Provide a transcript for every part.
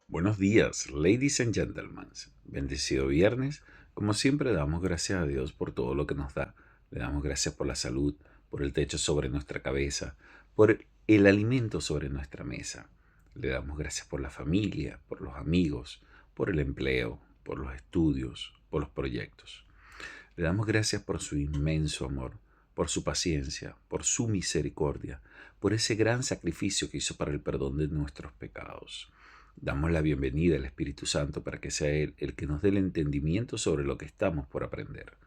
Buenos días, ladies and gentlemen. Bendecido viernes. Como siempre, damos gracias a Dios por todo lo que nos da. Le damos gracias por la salud, por el techo sobre nuestra cabeza, por el alimento sobre nuestra mesa. Le damos gracias por la familia, por los amigos, por el empleo, por los estudios, por los proyectos. Le damos gracias por su inmenso amor, por su paciencia, por su misericordia, por ese gran sacrificio que hizo para el perdón de nuestros pecados. Damos la bienvenida al Espíritu Santo para que sea Él el que nos dé el entendimiento sobre lo que estamos por aprender.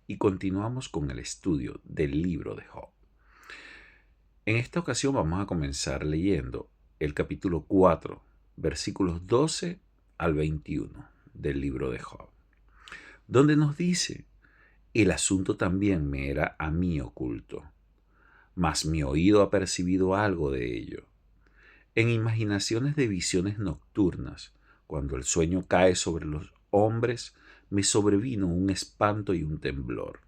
Y continuamos con el estudio del libro de Job. En esta ocasión vamos a comenzar leyendo el capítulo 4, versículos 12 al 21 del libro de Job, donde nos dice: el asunto también me era a mí oculto, mas mi oído ha percibido algo de ello. En imaginaciones de visiones nocturnas, cuando el sueño cae sobre los hombres, me sobrevino un espanto y un temblor,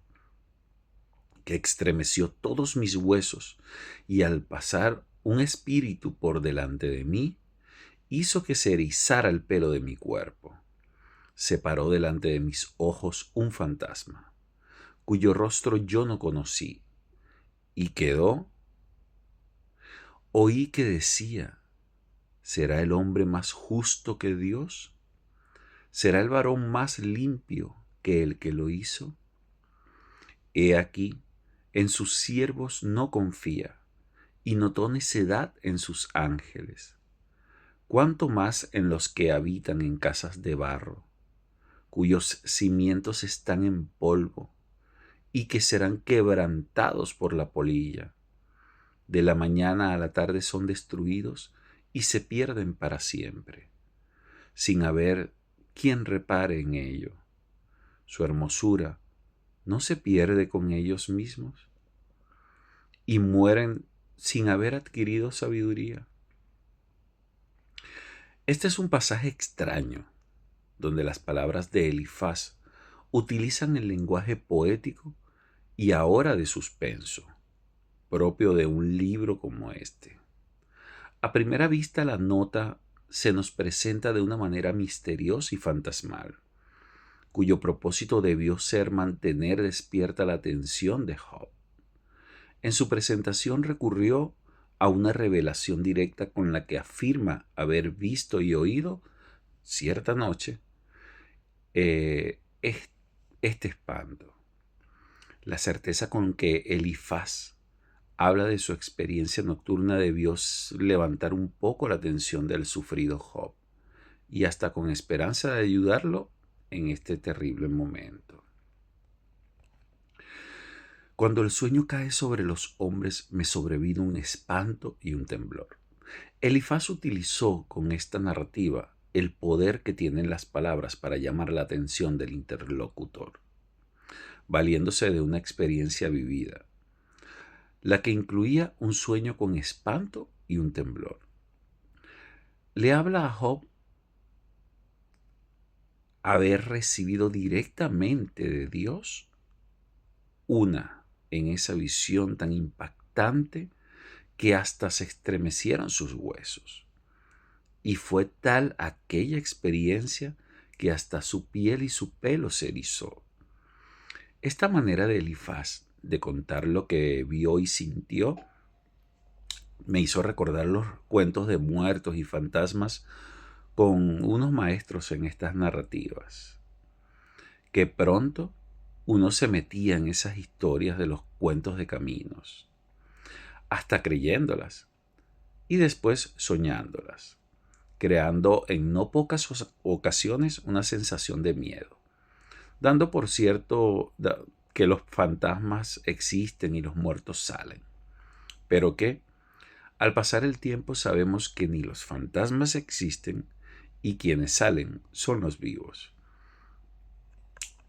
que estremeció todos mis huesos, y al pasar un espíritu por delante de mí, hizo que se erizara el pelo de mi cuerpo. Se paró delante de mis ojos un fantasma, cuyo rostro yo no conocí, y oí que decía: ¿será el hombre más justo que Dios? ¿Será el varón más limpio que el que lo hizo? He aquí, en sus siervos no confía, y notó necedad en sus ángeles. Cuánto más en los que habitan en casas de barro, cuyos cimientos están en polvo, y que serán quebrantados por la polilla. De la mañana a la tarde son destruidos y se pierden para siempre, sin haber quien repare en ello. Su hermosura no se pierde con ellos mismos, y mueren sin haber adquirido sabiduría. Este es un pasaje extraño, donde las palabras de Elifaz utilizan el lenguaje poético y ahora de suspenso, propio de un libro como este. A primera vista, la nota se nos presenta de una manera misteriosa y fantasmal, cuyo propósito debió ser mantener despierta la atención de Job. En su presentación recurrió a una revelación directa con la que afirma haber visto y oído cierta noche este espanto. La certeza con que Elifaz habla de su experiencia nocturna debió levantar un poco la atención del sufrido Job, y hasta con esperanza de ayudarlo en este terrible momento. Cuando el sueño cae sobre los hombres, me sobrevino un espanto y un temblor. Elifaz utilizó con esta narrativa el poder que tienen las palabras para llamar la atención del interlocutor, valiéndose de una experiencia vivida, la que incluía un sueño con espanto y un temblor. Le habla a Job haber recibido directamente de Dios en esa visión tan impactante que hasta se estremecieron sus huesos. Y fue tal aquella experiencia que hasta su piel y su pelo se erizó. Esta manera de Elifaz de contar lo que vio y sintió me hizo recordar los cuentos de muertos y fantasmas con unos maestros en estas narrativas, que pronto uno se metía en esas historias de los cuentos de caminos, hasta creyéndolas y después soñándolas, creando en no pocas ocasiones una sensación de miedo, dando por cierto que los fantasmas existen y los muertos salen, pero que al pasar el tiempo sabemos que ni los fantasmas existen y quienes salen son los vivos.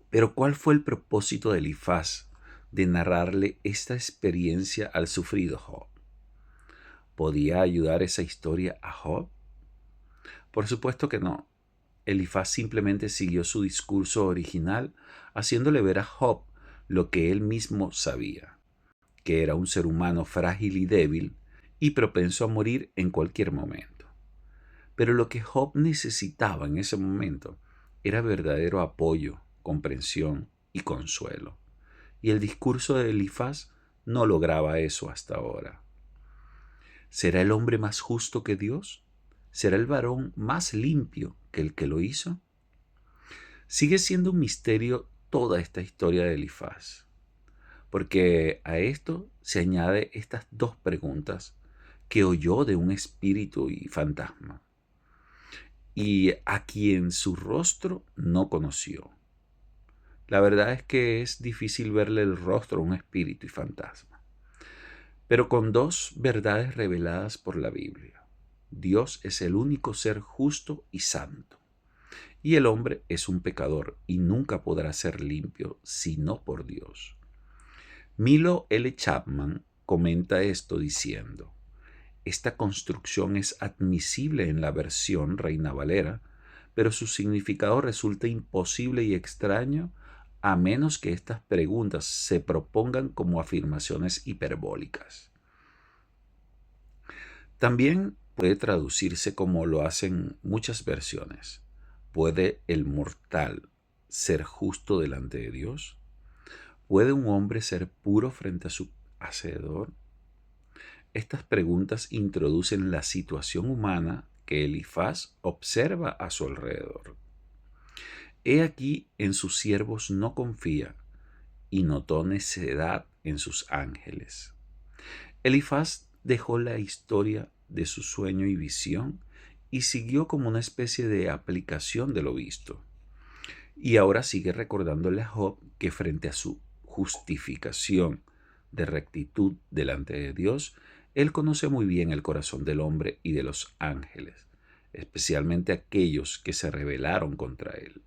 Pero ¿cuál fue el propósito de Elifaz de narrarle esta experiencia al sufrido Job? ¿Podía ayudar esa historia a Job? Por supuesto que no. Elifaz simplemente siguió su discurso original, haciéndole ver a Job lo que él mismo sabía, que era un ser humano frágil y débil y propenso a morir en cualquier momento. Pero lo que Job necesitaba en ese momento era verdadero apoyo, comprensión y consuelo. Y el discurso de Elifaz no lograba eso hasta ahora. ¿Será el hombre más justo que Dios? ¿Será el varón más limpio que el que lo hizo? Sigue siendo un misterio toda esta historia de Elifaz, porque a esto se añade estas dos preguntas que oyó de un espíritu y fantasma, y a quien su rostro no conoció. La verdad es que es difícil verle el rostro a un espíritu y fantasma, pero con dos verdades reveladas por la Biblia. Dios es el único ser justo y santo, y el hombre es un pecador y nunca podrá ser limpio sino por Dios. Milo L. Chapman comenta esto diciendo: esta construcción es admisible en la versión Reina Valera, pero su significado resulta imposible y extraño a menos que estas preguntas se propongan como afirmaciones hiperbólicas. También puede traducirse como lo hacen muchas versiones. ¿Puede el mortal ser justo delante de Dios? ¿Puede un hombre ser puro frente a su Hacedor? Estas preguntas introducen la situación humana que Elifaz observa a su alrededor. He aquí en sus siervos no confía y notó necedad en sus ángeles. Elifaz dejó la historia de su sueño y visión y siguió como una especie de aplicación de lo visto. Y ahora sigue recordándole a Job que frente a su justificación de rectitud delante de Dios, él conoce muy bien el corazón del hombre y de los ángeles, especialmente aquellos que se rebelaron contra él.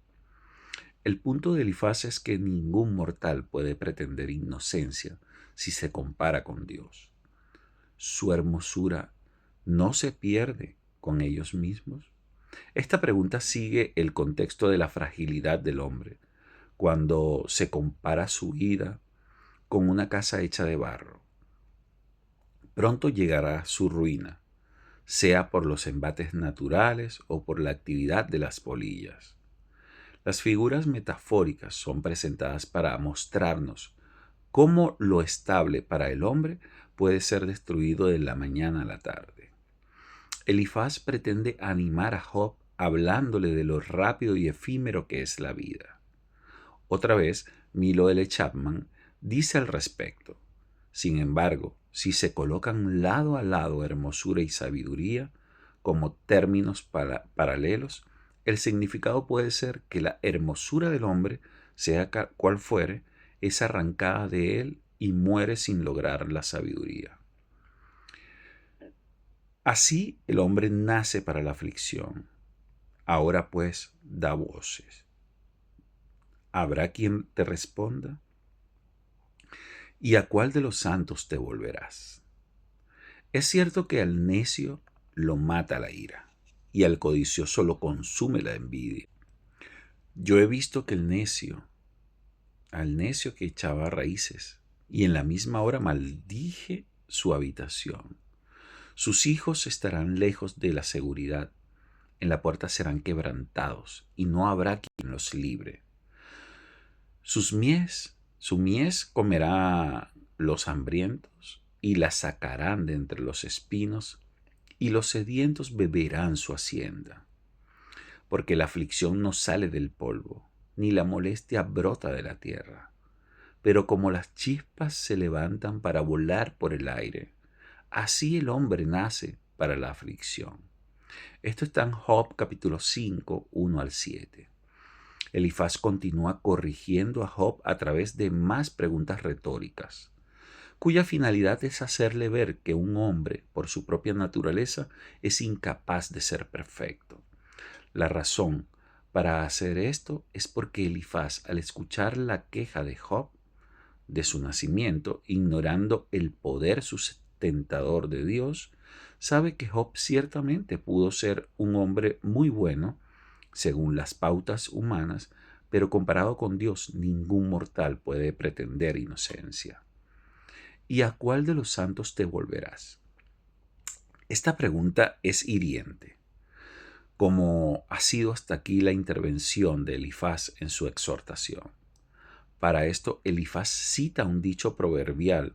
El punto de Elifaz es que ningún mortal puede pretender inocencia si se compara con Dios. Su hermosura no se pierde con ellos mismos. Esta pregunta sigue el contexto de la fragilidad del hombre, cuando se compara su vida con una casa hecha de barro. Pronto llegará su ruina, sea por los embates naturales o por la actividad de las polillas. Las figuras metafóricas son presentadas para mostrarnos cómo lo estable para el hombre puede ser destruido de la mañana a la tarde. Elifaz pretende animar a Job hablándole de lo rápido y efímero que es la vida. Otra vez, Milo L. Chapman dice al respecto: sin embargo, si se colocan lado a lado hermosura y sabiduría como términos paralelos, el significado puede ser que la hermosura del hombre, sea cual fuere, es arrancada de él y muere sin lograr la sabiduría. Así el hombre nace para la aflicción. Ahora pues da voces. ¿Habrá quien te responda? ¿Y a cuál de los santos te volverás? Es cierto que al necio lo mata la ira y al codicioso lo consume la envidia. Yo he visto que al necio que echaba raíces, y en la misma hora maldije su habitación. Sus hijos estarán lejos de la seguridad, en la puerta serán quebrantados, y no habrá quien los libre. Su mies comerá los hambrientos, y la sacarán de entre los espinos, y los sedientos beberán su hacienda. Porque la aflicción no sale del polvo, ni la molestia brota de la tierra. Pero como las chispas se levantan para volar por el aire, así el hombre nace para la aflicción. Esto está en Job capítulo 5, 1 al 7. Elifaz continúa corrigiendo a Job a través de más preguntas retóricas, cuya finalidad es hacerle ver que un hombre, por su propia naturaleza, es incapaz de ser perfecto. La razón para hacer esto es porque Elifaz, al escuchar la queja de Job, de su nacimiento, ignorando el poder sustentador de Dios, sabe que Job ciertamente pudo ser un hombre muy bueno, según las pautas humanas, pero comparado con Dios, ningún mortal puede pretender inocencia. ¿Y a cuál de los santos te volverás? Esta pregunta es hiriente. como ha sido hasta aquí la intervención de Elifaz en su exhortación. Para esto, Elifaz cita un dicho proverbial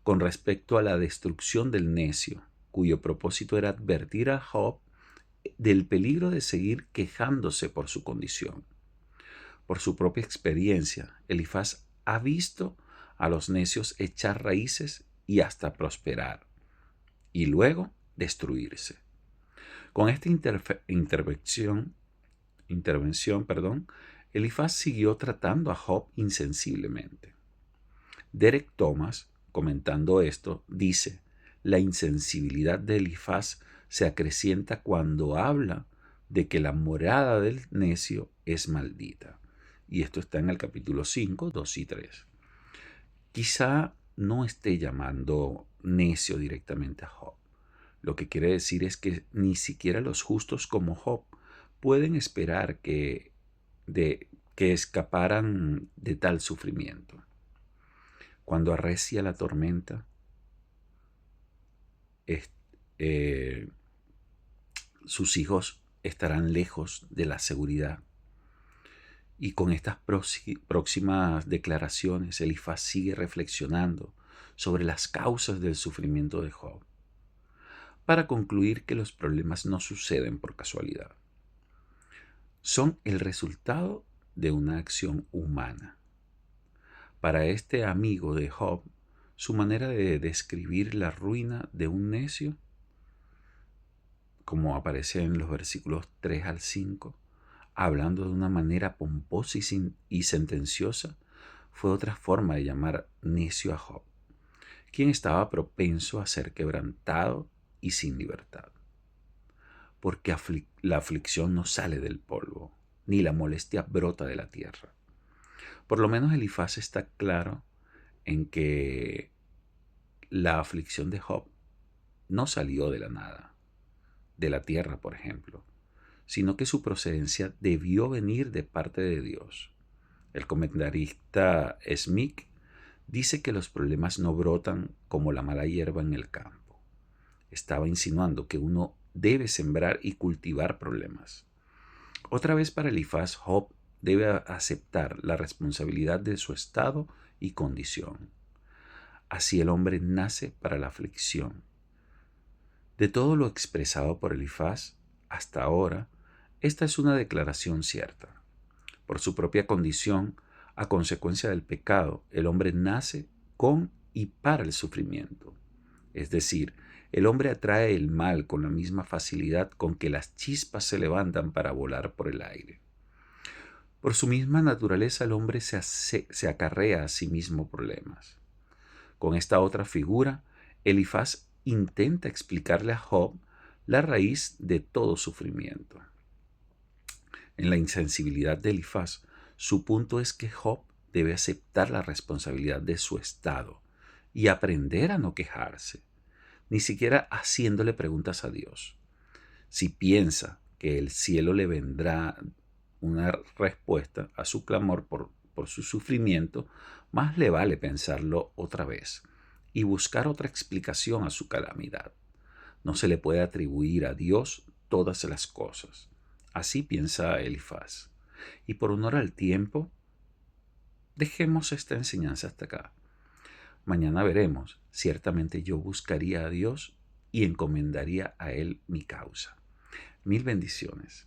con respecto a la destrucción del necio, cuyo propósito era advertir a Job del peligro de seguir quejándose por su condición. Por su propia experiencia, Elifaz ha visto a los necios echar raíces y hasta prosperar, y luego destruirse. Con esta intervención, Elifaz siguió tratando a Job insensiblemente. Derek Thomas, comentando esto, dice: la insensibilidad de Elifaz se acrecienta cuando habla de que la morada del necio es maldita. Y esto está en el capítulo 5, 2 y 3. Quizá no esté llamando necio directamente a Job. Lo que quiere decir es que ni siquiera los justos como Job pueden esperar que escaparan de tal sufrimiento. Cuando arrecia la tormenta, sus hijos estarán lejos de la seguridad. Y con estas próximas declaraciones, Elifaz sigue reflexionando sobre las causas del sufrimiento de Job, para concluir que los problemas no suceden por casualidad. Son el resultado de una acción humana. Para este amigo de Job, su manera de describir la ruina de un necio, como aparece en los versículos 3 al 5, hablando de una manera pomposa y sentenciosa, fue otra forma de llamar necio a Job, quien estaba propenso a ser quebrantado y sin libertad. Porque la aflicción no sale del polvo, ni la molestia brota de la tierra. Por lo menos Elifaz está claro en que la aflicción de Job no salió de la nada, de la tierra, por ejemplo, sino que su procedencia debió venir de parte de Dios. El comentarista Smith dice que los problemas no brotan como la mala hierba en el campo. Estaba insinuando que uno debe sembrar y cultivar problemas. Otra vez para Elifaz, Job debe aceptar la responsabilidad de su estado y condición. Así el hombre nace para la aflicción. De todo lo expresado por Elifaz hasta ahora, esta es una declaración cierta. Por su propia condición, a consecuencia del pecado, el hombre nace con y para el sufrimiento. Es decir, el hombre atrae el mal con la misma facilidad con que las chispas se levantan para volar por el aire. Por su misma naturaleza, el hombre se acarrea a sí mismo problemas. Con esta otra figura, Elifaz intenta explicarle a Job la raíz de todo sufrimiento. En la insensibilidad de Elifaz, su punto es que Job debe aceptar la responsabilidad de su estado y aprender a no quejarse, ni siquiera haciéndole preguntas a Dios. Si piensa que el cielo le vendrá una respuesta a su clamor por su sufrimiento, más le vale pensarlo otra vez y buscar otra explicación a su calamidad. No se le puede atribuir a Dios todas las cosas. Así piensa Elifaz. Y por honor al tiempo, dejemos esta enseñanza hasta acá. Mañana veremos. Ciertamente yo buscaría a Dios y encomendaría a Él mi causa. Mil bendiciones.